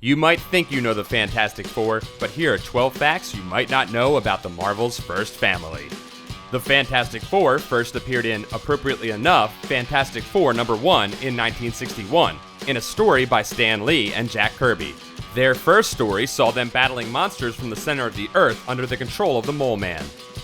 You might think you know the Fantastic Four, but here are 12 facts you might not know about the Marvel's first family. The Fantastic Four first appeared in, appropriately enough, Fantastic Four #1 in 1961, in a story by Stan Lee and Jack Kirby. Their first story saw them battling monsters from the center of the Earth under the control of the Mole Man.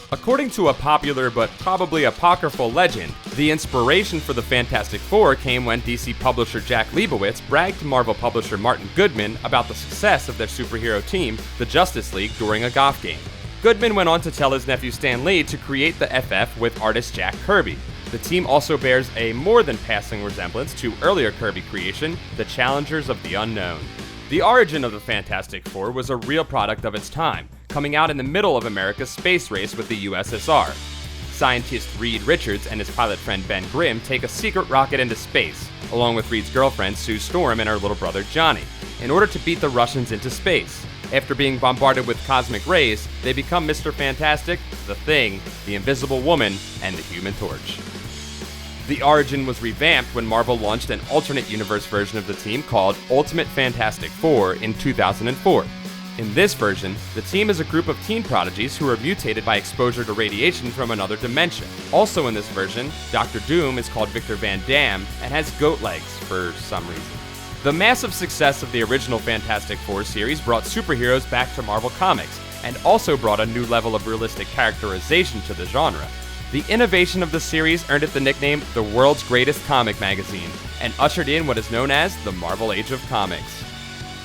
According to a popular but probably apocryphal legend, the inspiration for the Fantastic Four came when DC publisher Jack Leibowitz bragged to Marvel publisher Martin Goodman about the success of their superhero team, the Justice League, during a golf game. Goodman went on to tell his nephew Stan Lee to create the FF with artist Jack Kirby. The team also bears a more than passing resemblance to earlier Kirby creation, the Challengers of the Unknown. The origin of the Fantastic Four was a real product of its time, coming out in the middle of America's space race with the USSR. Scientist Reed Richards and his pilot friend Ben Grimm take a secret rocket into space, along with Reed's girlfriend Sue Storm and her little brother Johnny, in order to beat the Russians into space. After being bombarded with cosmic rays, they become Mr. Fantastic, the Thing, the Invisible Woman, and the Human Torch. The origin was revamped when Marvel launched an alternate universe version of the team called Ultimate Fantastic Four in 2004. In this version, the team is a group of teen prodigies who are mutated by exposure to radiation from another dimension. Also in this version, Dr. Doom is called Victor Van Dam and has goat legs for some reason. The massive success of the original Fantastic Four series brought superheroes back to Marvel Comics, and also brought a new level of realistic characterization to the genre. The innovation of the series earned it the nickname the world's greatest comic magazine, and ushered in what is known as the Marvel Age of Comics.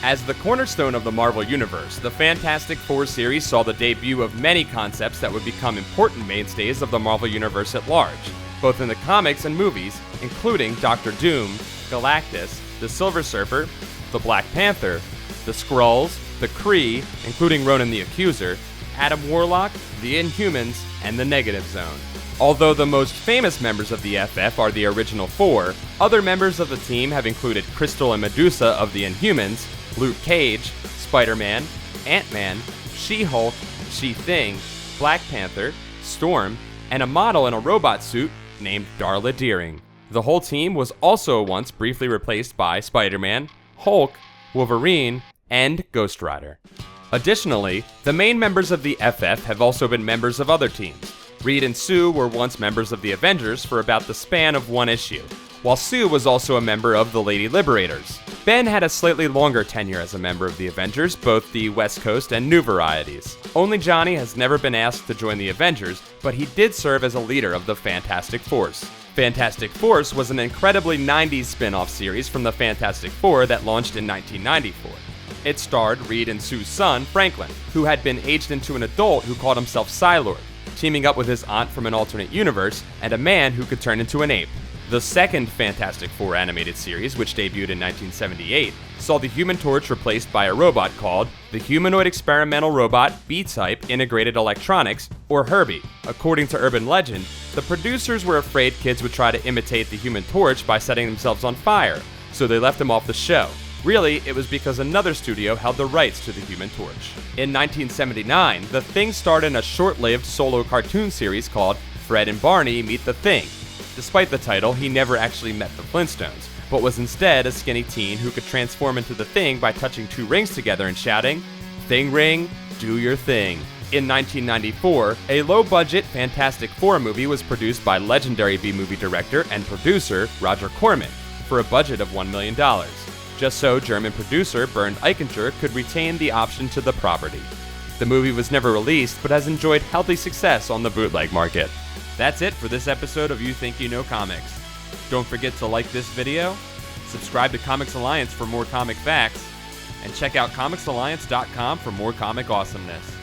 As the cornerstone of the Marvel Universe, the Fantastic Four series saw the debut of many concepts that would become important mainstays of the Marvel Universe at large, both in the comics and movies, including Doctor Doom, Galactus, the Silver Surfer, the Black Panther, the Skrulls, the Kree, including Ronan the Accuser, Adam Warlock, the Inhumans, and the Negative Zone. Although the most famous members of the FF are the original four, other members of the team have included Crystal and Medusa of the Inhumans, Luke Cage, Spider-Man, Ant-Man, She-Hulk, She-Thing, Black Panther, Storm, and a model in a robot suit named Darla Deering. The whole team was also once briefly replaced by Spider-Man, Hulk, Wolverine, and Ghost Rider. Additionally, the main members of the FF have also been members of other teams. Reed and Sue were once members of the Avengers for about the span of one issue, while Sue was also a member of the Lady Liberators. Ben had a slightly longer tenure as a member of the Avengers, both the West Coast and New Varieties. Only Johnny has never been asked to join the Avengers, but he did serve as a leader of the Fantastic Force. Fantastic Force was an incredibly 90s spin-off series from the Fantastic Four that launched in 1994. It starred Reed and Sue's son, Franklin, who had been aged into an adult who called himself Psylord, teaming up with his aunt from an alternate universe, and a man who could turn into an ape. The second Fantastic Four animated series, which debuted in 1978, saw the Human Torch replaced by a robot called the Humanoid Experimental Robot B-Type Integrated Electronics, or Herbie. According to urban legend, the producers were afraid kids would try to imitate the Human Torch by setting themselves on fire, so they left him off the show. Really, it was because another studio held the rights to the Human Torch. In 1979, The Thing starred in a short-lived solo cartoon series called Fred and Barney Meet the Thing. Despite the title, he never actually met the Flintstones, but was instead a skinny teen who could transform into the Thing by touching two rings together and shouting, "Thing ring, do your thing." In 1994, a low-budget Fantastic Four movie was produced by legendary B-movie director and producer Roger Corman for a budget of $1 million. Just so German producer Bernd Eichinger could retain the option to the property. The movie was never released, but has enjoyed healthy success on the bootleg market. That's it for this episode of You Think You Know Comics. Don't forget to like this video, subscribe to Comics Alliance for more comic facts, and check out comicsalliance.com for more comic awesomeness.